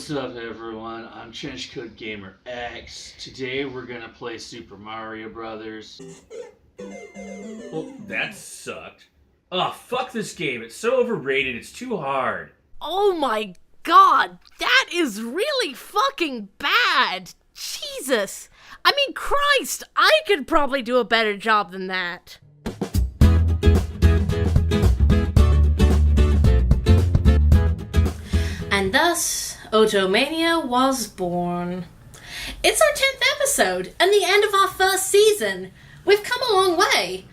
What's up, everyone? I'm Trenchcoat Gamer X. Today we're gonna play Super Mario Brothers. Well, that sucked. Oh, fuck this game. It's so overrated. It's too hard. Oh my god, that is really fucking bad. Jesus. I mean, Christ, I could probably do a better job than that. And thus, Otome-Nia was born. It's our 10th episode, and the end of our first season. We've come a long way.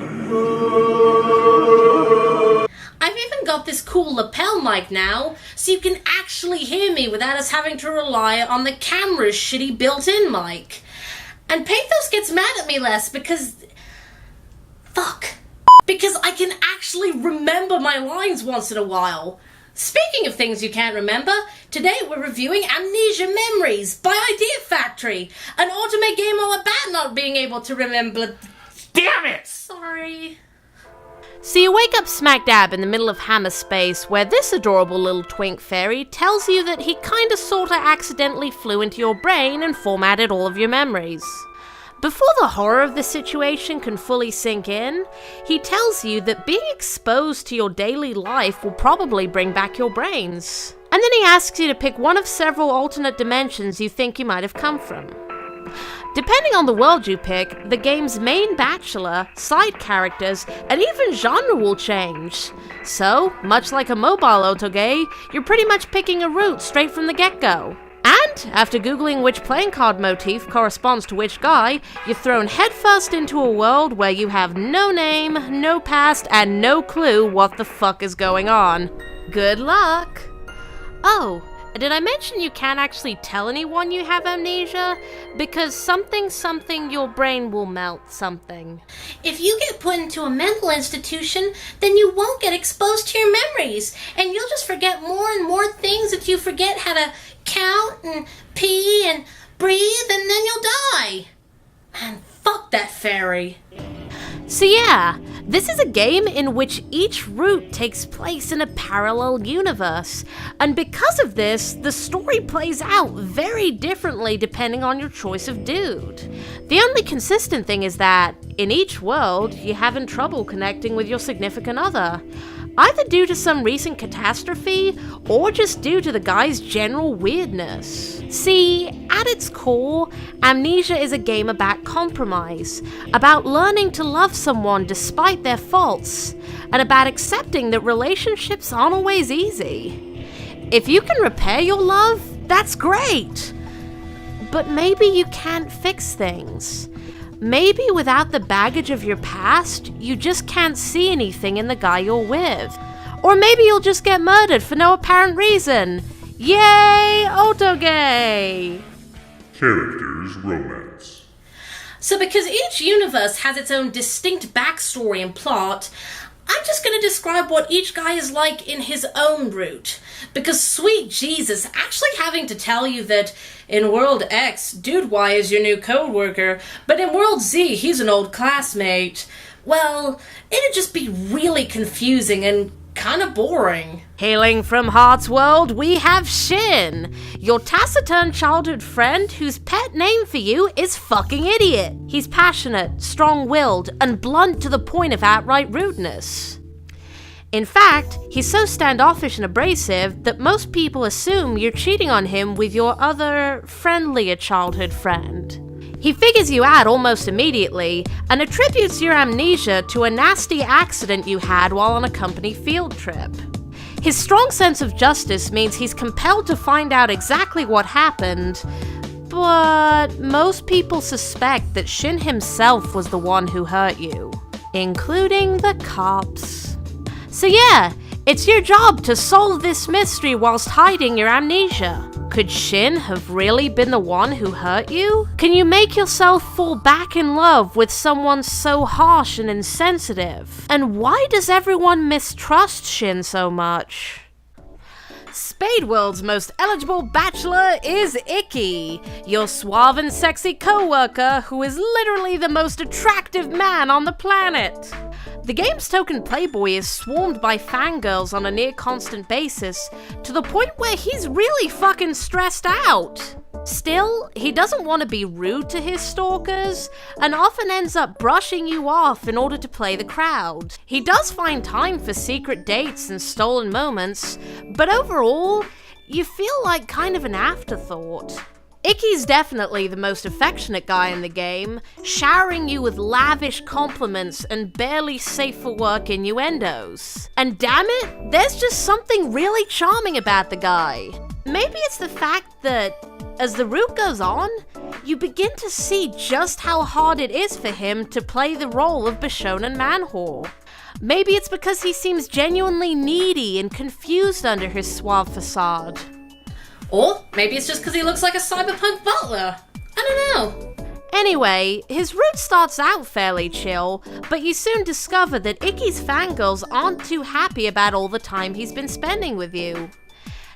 I've even got this cool lapel mic now, so you can actually hear me without us having to rely on the camera's shitty built-in mic. And Pathos gets mad at me less because... Because I can actually remember my lines once in a while. Speaking of things you can't remember, today we're reviewing Amnesia Memories by Idea Factory, an Otome game all about not being able to remember... Damn it! Sorry. So you wake up smack dab in the middle of Hammer Space, where this adorable little twink fairy tells you that he kinda sorta accidentally flew into your brain and formatted all of your memories. Before the horror of the situation can fully sink in, he tells you that being exposed to your daily life will probably bring back your brains. And then he asks you to pick one of several alternate dimensions you think you might have come from. Depending on the world you pick, the game's main bachelor, side characters, and even genre will change. So, much like a mobile otoge, you're pretty much picking a route straight from the get-go. And, after googling which playing card motif corresponds to which guy, you're thrown headfirst into a world where you have no name, no past, and no clue what the fuck is going on. Good luck! Oh, did I mention you can't actually tell anyone you have amnesia? Because something your brain will melt something. If you get put into a mental institution, then you won't get exposed to your memories, and you'll just forget more and more things that you forget how to count and pee and breathe, and then you'll die. Man, fuck that fairy. So yeah, this is a game in which each route takes place in a parallel universe, and because of this, the story plays out very differently depending on your choice of dude. The only consistent thing is that, in each world, you're having trouble connecting with your significant other, either due to some recent catastrophe, or just due to the guy's general weirdness. See, at its core, Amnesia is a game about compromise, about learning to love someone despite their faults, and about accepting that relationships aren't always easy. If you can repair your love, that's great! But maybe you can't fix things. Maybe without the baggage of your past, you just can't see anything in the guy you're with. Or maybe you'll just get murdered for no apparent reason. Yay, Otoge! Characters Romance. So because each universe has its own distinct backstory and plot, I'm just going to describe what each guy is like in his own route. Because sweet Jesus, actually having to tell you that in World X, Dude Y is your new coworker, but in World Z, he's an old classmate, well, it'd just be really confusing and kinda boring. Hailing from Heart's World, we have Shin, your taciturn childhood friend whose pet name for you is fucking idiot. He's passionate, strong-willed, and blunt to the point of outright rudeness. In fact, he's so standoffish and abrasive that most people assume you're cheating on him with your other, friendlier childhood friend. He figures you out almost immediately and attributes your amnesia to a nasty accident you had while on a company field trip. His strong sense of justice means he's compelled to find out exactly what happened, but most people suspect that Shin himself was the one who hurt you, including the cops. So yeah, it's your job to solve this mystery whilst hiding your amnesia. Could Shin have really been the one who hurt you? Can you make yourself fall back in love with someone so harsh and insensitive? And why does everyone mistrust Shin so much? Spade World's most eligible bachelor is Icky, your suave and sexy co-worker who is literally the most attractive man on the planet. The game's token playboy is swarmed by fangirls on a near constant basis, to the point where he's really fucking stressed out. Still, he doesn't want to be rude to his stalkers, and often ends up brushing you off in order to play the crowd. He does find time for secret dates and stolen moments, but overall, you feel like kind of an afterthought. Icky's definitely the most affectionate guy in the game, showering you with lavish compliments and barely safe for work innuendos. And damn it, there's just something really charming about the guy. Maybe it's the fact that, as the route goes on, you begin to see just how hard it is for him to play the role of Bishonen man-whore. Maybe it's because he seems genuinely needy and confused under his suave facade. Or maybe it's just because he looks like a cyberpunk butler. I don't know. Anyway, his route starts out fairly chill, but you soon discover that Icky's fangirls aren't too happy about all the time he's been spending with you.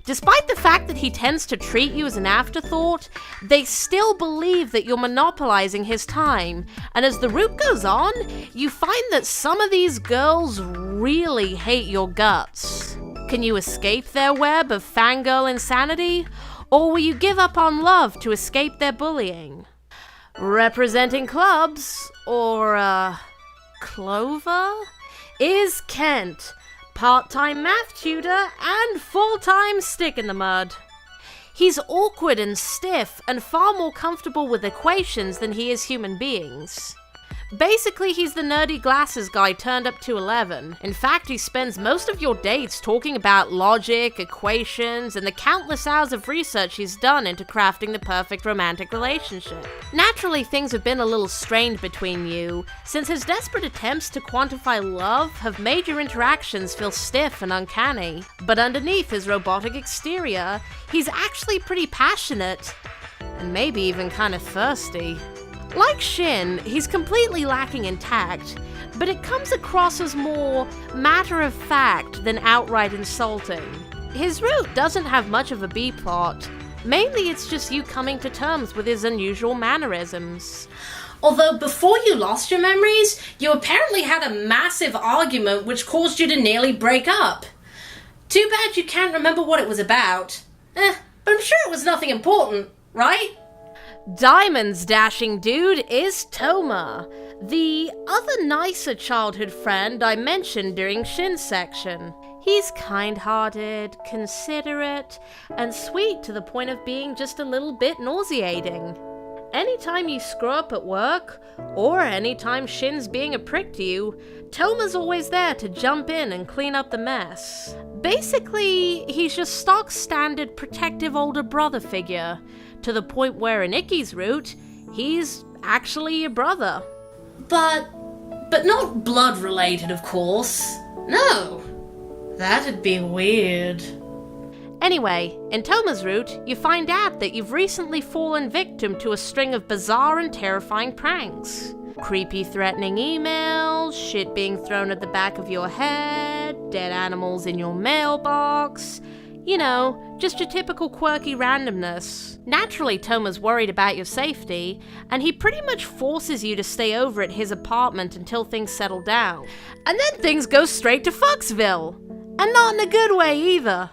Despite the fact that he tends to treat you as an afterthought, they still believe that you're monopolizing his time, and as the route goes on, you find that some of these girls really hate your guts. Can you escape their web of fangirl insanity, or will you give up on love to escape their bullying? Representing clubs, or, Clover, is Kent, part-time math tutor and full-time stick in the mud. He's awkward and stiff and far more comfortable with equations than he is human beings. Basically, he's the nerdy glasses guy turned up to 11. In fact, he spends most of your dates talking about logic, equations, and the countless hours of research he's done into crafting the perfect romantic relationship. Naturally, things have been a little strained between you, since his desperate attempts to quantify love have made your interactions feel stiff and uncanny. But underneath his robotic exterior, he's actually pretty passionate, and maybe even kind of thirsty. Like Shin, he's completely lacking in tact, but it comes across as more matter-of-fact than outright insulting. His route doesn't have much of a B-plot. Mainly it's just you coming to terms with his unusual mannerisms. Although before you lost your memories, you apparently had a massive argument which caused you to nearly break up. Too bad you can't remember what it was about. But I'm sure it was nothing important, right? Diamond's dashing dude is Toma, the other nicer childhood friend I mentioned during Shin's section. He's kind-hearted, considerate, and sweet to the point of being just a little bit nauseating. Anytime you screw up at work, or anytime Shin's being a prick to you, Toma's always there to jump in and clean up the mess. Basically, he's your stock standard protective older brother figure, to the point where in Icky's route, he's actually your brother. But not blood-related, of course. No. That'd be weird. Anyway, in Toma's route, you find out that you've recently fallen victim to a string of bizarre and terrifying pranks. Creepy threatening emails, shit being thrown at the back of your head, dead animals in your mailbox. You know, just your typical quirky randomness. Naturally, Toma's worried about your safety, and he pretty much forces you to stay over at his apartment until things settle down. And then things go straight to Foxville. And not in a good way either.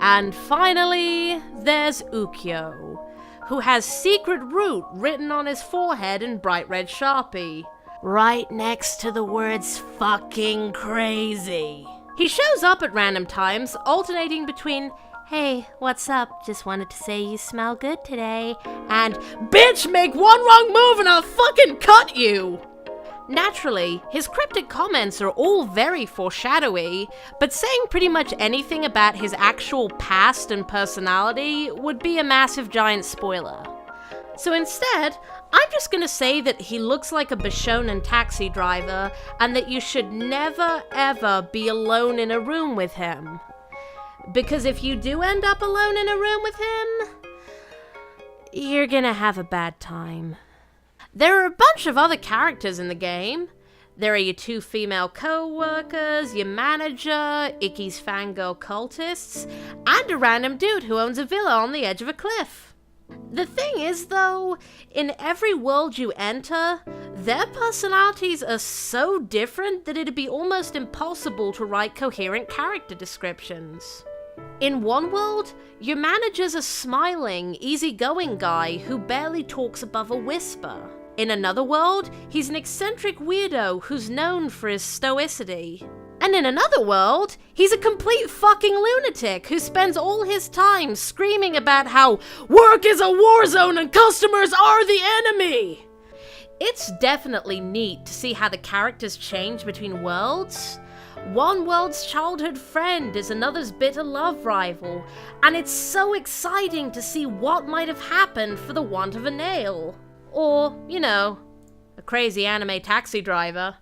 And finally, there's Ukyo, who has secret route written on his forehead in bright red Sharpie, right next to the words fucking crazy. He shows up at random times, alternating between, "Hey, what's up? Just wanted to say you smell good today," and "Bitch, make one wrong move and I'll fucking cut you!" Naturally, his cryptic comments are all very foreshadowy, but saying pretty much anything about his actual past and personality would be a massive giant spoiler. So instead, I'm just gonna say that he looks like a Bishonen taxi driver, and that you should never ever be alone in a room with him. Because if you do end up alone in a room with him, you're gonna have a bad time. There are a bunch of other characters in the game. There are your 2 female co-workers, your manager, Icky's fangirl cultists, and a random dude who owns a villa on the edge of a cliff. The thing is, though, in every world you enter, their personalities are so different that it'd be almost impossible to write coherent character descriptions. In one world, your manager's a smiling, easygoing guy who barely talks above a whisper. In another world, he's an eccentric weirdo who's known for his stoicity. And in another world, he's a complete fucking lunatic who spends all his time screaming about how work is a war zone and customers are the enemy! It's definitely neat to see how the characters change between worlds. One world's childhood friend is another's bitter love rival, and it's so exciting to see what might have happened for the want of a nail. Or, a crazy anime taxi driver.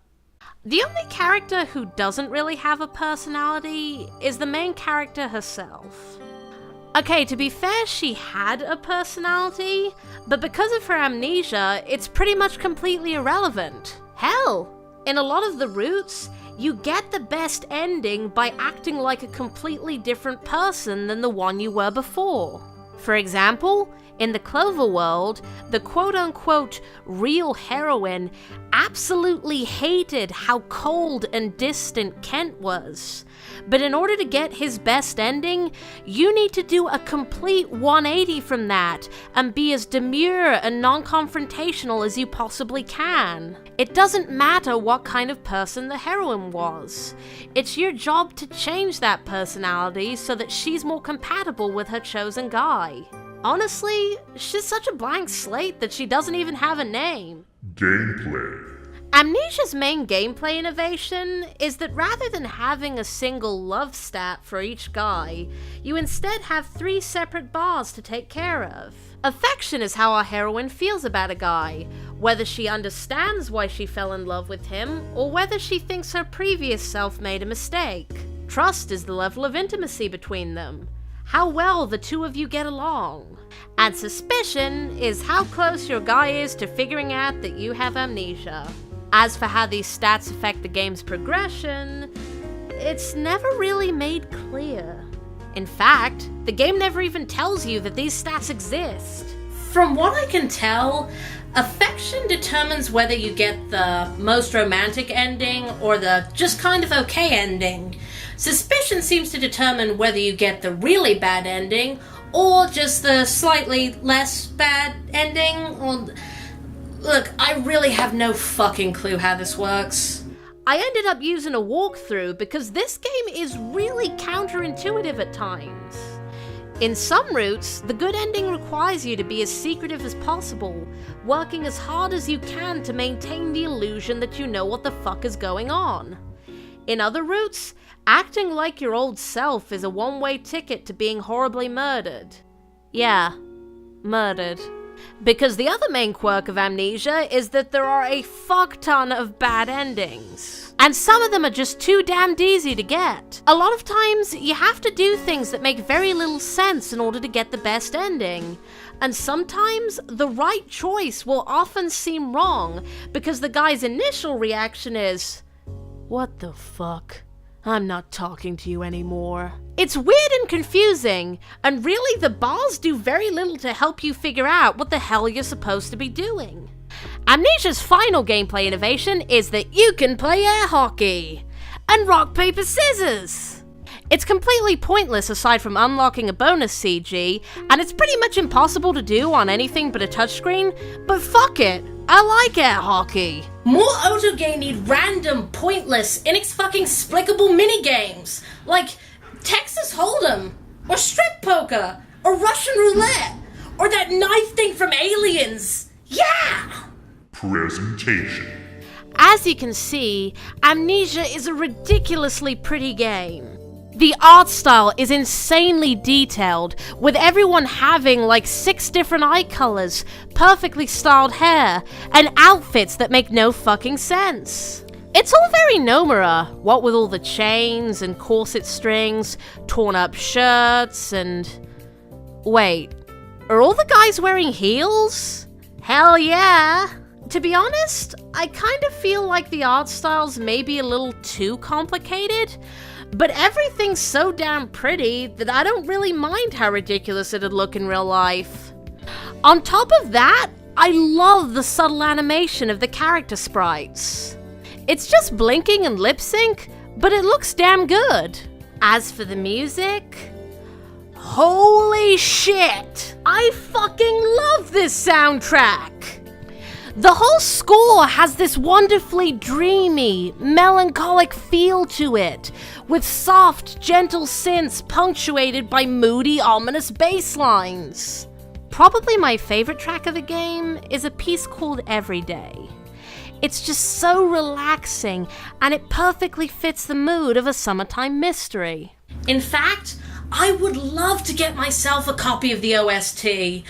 The only character who doesn't really have a personality is the main character herself. Okay, to be fair, she had a personality, but because of her amnesia, it's pretty much completely irrelevant. Hell, in a lot of the routes, you get the best ending by acting like a completely different person than the one you were before. For example, in the Clover world, the quote-unquote real heroine absolutely hated how cold and distant Kent was. But in order to get his best ending, you need to do a complete 180 from that and be as demure and non-confrontational as you possibly can. It doesn't matter what kind of person the heroine was. It's your job to change that personality so that she's more compatible with her chosen guy. Honestly, she's such a blank slate that she doesn't even have a name. Gameplay. Amnesia's main gameplay innovation is that rather than having a single love stat for each guy, you instead have 3 separate bars to take care of. Affection is how our heroine feels about a guy, whether she understands why she fell in love with him, or whether she thinks her previous self made a mistake. Trust is the level of intimacy between them, how well the 2 of you get along. And suspicion is how close your guy is to figuring out that you have amnesia. As for how these stats affect the game's progression, it's never really made clear. In fact, the game never even tells you that these stats exist. From what I can tell, affection determines whether you get the most romantic ending or the just kind of okay ending. Suspicion seems to determine whether you get the really bad ending or just the slightly less bad ending. Look, I really have no fucking clue how this works. I ended up using a walkthrough because this game is really counterintuitive at times. In some routes, the good ending requires you to be as secretive as possible, working as hard as you can to maintain the illusion that you know what the fuck is going on. In other routes, acting like your old self is a one-way ticket to being horribly murdered. Yeah, murdered. Because the other main quirk of Amnesia is that there are a fuck ton of bad endings. And some of them are just too damned easy to get. A lot of times, you have to do things that make very little sense in order to get the best ending. And sometimes, the right choice will often seem wrong, because the guy's initial reaction is, "What the fuck? I'm not talking to you anymore." It's weird and confusing, and really the bars do very little to help you figure out what the hell you're supposed to be doing. Amnesia's final gameplay innovation is that you can play air hockey and rock, paper, scissors. It's completely pointless aside from unlocking a bonus CG, and it's pretty much impossible to do on anything but a touchscreen, but fuck it, I like air hockey. More Otome need random, pointless, inexplicable minigames, like Texas Hold'em, or strip poker, or Russian roulette, or that knife thing from Aliens. Yeah! Presentation. As you can see, Amnesia is a ridiculously pretty game. The art style is insanely detailed, with everyone having like 6 different eye colors, perfectly styled hair, and outfits that make no fucking sense. It's all very Nomura, what with all the chains and corset strings, torn up shirts, and... Wait, are all the guys wearing heels? Hell yeah! To be honest, I kind of feel like the art styles may be a little too complicated, but everything's so damn pretty that I don't really mind how ridiculous it'd look in real life. On top of that, I love the subtle animation of the character sprites. It's just blinking and lip sync, but it looks damn good. As for the music, holy shit! I fucking love this soundtrack! The whole score has this wonderfully dreamy, melancholic feel to it, with soft, gentle synths punctuated by moody, ominous bass lines. Probably my favorite track of the game is a piece called Everyday. It's just so relaxing, and it perfectly fits the mood of a summertime mystery. In fact, I would love to get myself a copy of the OST,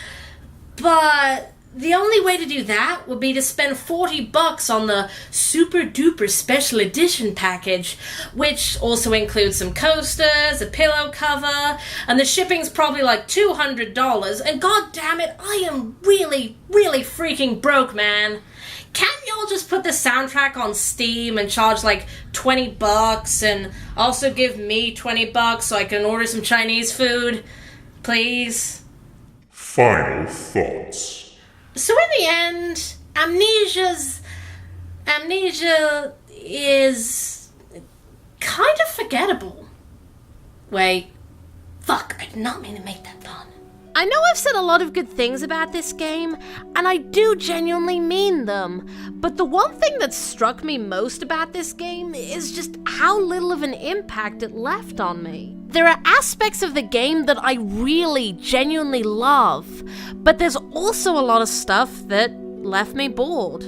but the only way to do that would be to spend $40 on the super duper special edition package, which also includes some coasters, a pillow cover, and the shipping's probably like $200, and god damn it, I am really, really freaking broke, man. Can't y'all just put the soundtrack on Steam and charge like $20 and also give me $20 so I can order some Chinese food? Please? Final thoughts. So in the end, Amnesia is kind of forgettable. Wait, fuck, I did not mean to make that pun. I know I've said a lot of good things about this game, and I do genuinely mean them, but the one thing that struck me most about this game is just how little of an impact it left on me. There are aspects of the game that I really, genuinely love, but there's also a lot of stuff that left me bored.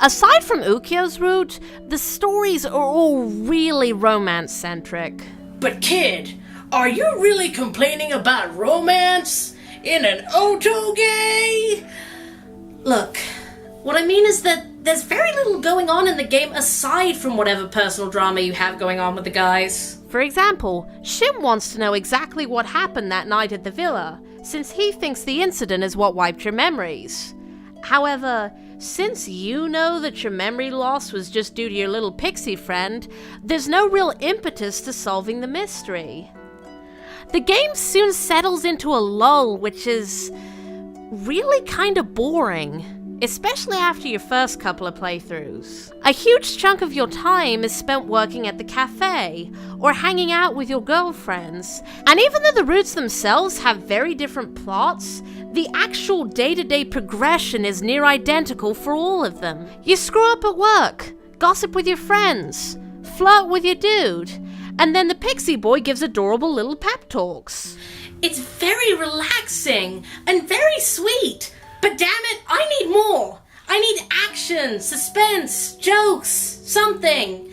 Aside from Ukyo's route, the stories are all really romance-centric. But kid, are you really complaining about romance in an Otome-Nia? Look, what I mean is that there's very little going on in the game aside from whatever personal drama you have going on with the guys. For example, Shim wants to know exactly what happened that night at the villa, since he thinks the incident is what wiped your memories. However, since you know that your memory loss was just due to your little pixie friend, there's no real impetus to solving the mystery. The game soon settles into a lull, which is really kind of boring, especially after your first couple of playthroughs. A huge chunk of your time is spent working at the cafe, or hanging out with your girlfriends, and even though the routes themselves have very different plots, the actual day-to-day progression is near identical for all of them. You screw up at work, gossip with your friends, flirt with your dude, and then the pixie boy gives adorable little pep talks. It's very relaxing and very sweet, but damn it, I need more. I need action, suspense, jokes, something.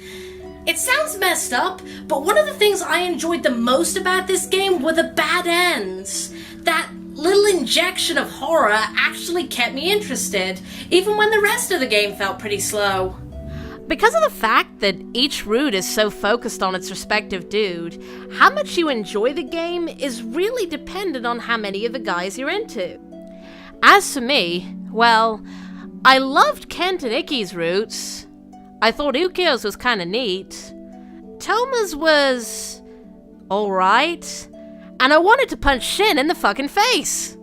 It sounds messed up, but one of the things I enjoyed the most about this game were the bad ends. That little injection of horror actually kept me interested, even when the rest of the game felt pretty slow. Because of the fact that each route is so focused on its respective dude, how much you enjoy the game is really dependent on how many of the guys you're into. As for me, well, I loved Kent and Icky's routes. I thought Ukyo's was kinda neat. Toma's was alright. And I wanted to punch Shin in the fucking face.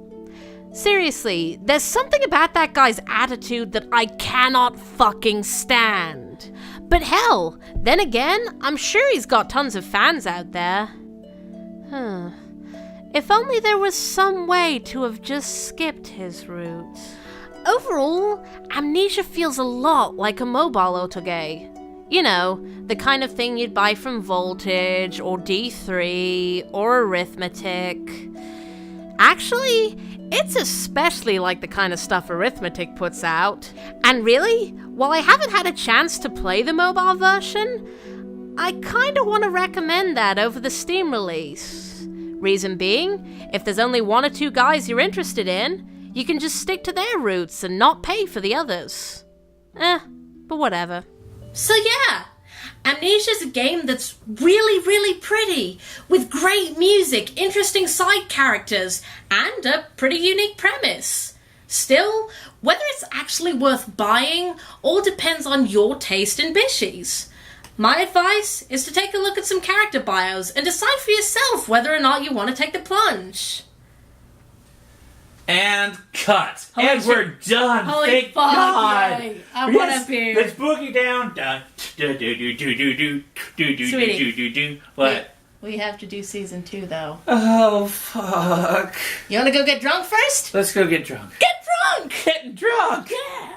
Seriously, there's something about that guy's attitude that I cannot fucking stand. But hell, then again, I'm sure he's got tons of fans out there. If only there was some way to have just skipped his route. Overall, Amnesia feels a lot like a mobile otoge. You know, the kind of thing you'd buy from Voltage, or D3, or Arithmetic. Actually, it's especially like the kind of stuff Arithmetic puts out. And really, while I haven't had a chance to play the mobile version, I kinda want to recommend that over the Steam release. Reason being, if there's only one or two guys you're interested in, you can just stick to their routes and not pay for the others. But whatever. So yeah, Amnesia's a game that's really, really pretty, with great music, interesting side characters, and a pretty unique premise. Still, Whether it's actually worth buying all depends on your taste in bishies. My advice is to take a look at some character bios and decide for yourself whether or not you want to take the plunge. And cut. And we're done. Holy Thank fuck, God. yay. I want to be. Let's boogie down. Sweetie. What? We have to do season 2, though. Oh, fuck. You want to go get drunk first? Let's go get drunk. Get drunk! Getting drunk! Yeah!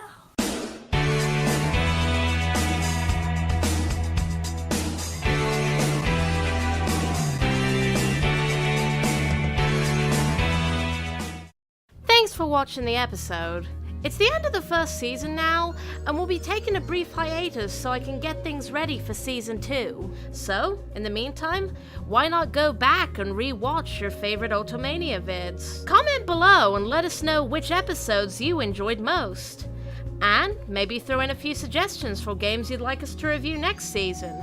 Thanks for watching the episode. It's the end of the first season now, and we'll be taking a brief hiatus so I can get things ready for season 2. So, in the meantime, why not go back and re-watch your favorite Otome-Nia vids? Comment below and let us know which episodes you enjoyed most. And maybe throw in a few suggestions for games you'd like us to review next season.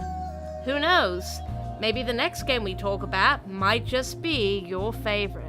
Who knows? Maybe the next game we talk about might just be your favorite.